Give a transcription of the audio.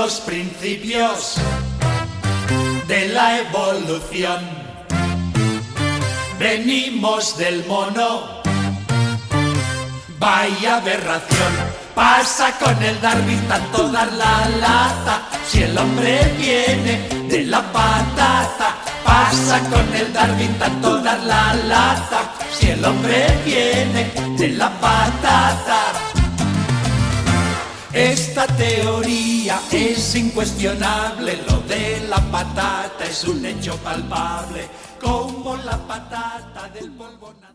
los principios de la evolución. Venimos del mono, vaya aberración. Pasa con el Darwin tanto dar la lata, si el hombre viene de la patata. Pasa con el Darwin tanto dar la lata, si el hombre viene de la patata. Esta teoría es incuestionable, lo de la patata es un hecho palpable, como la patata del polvo.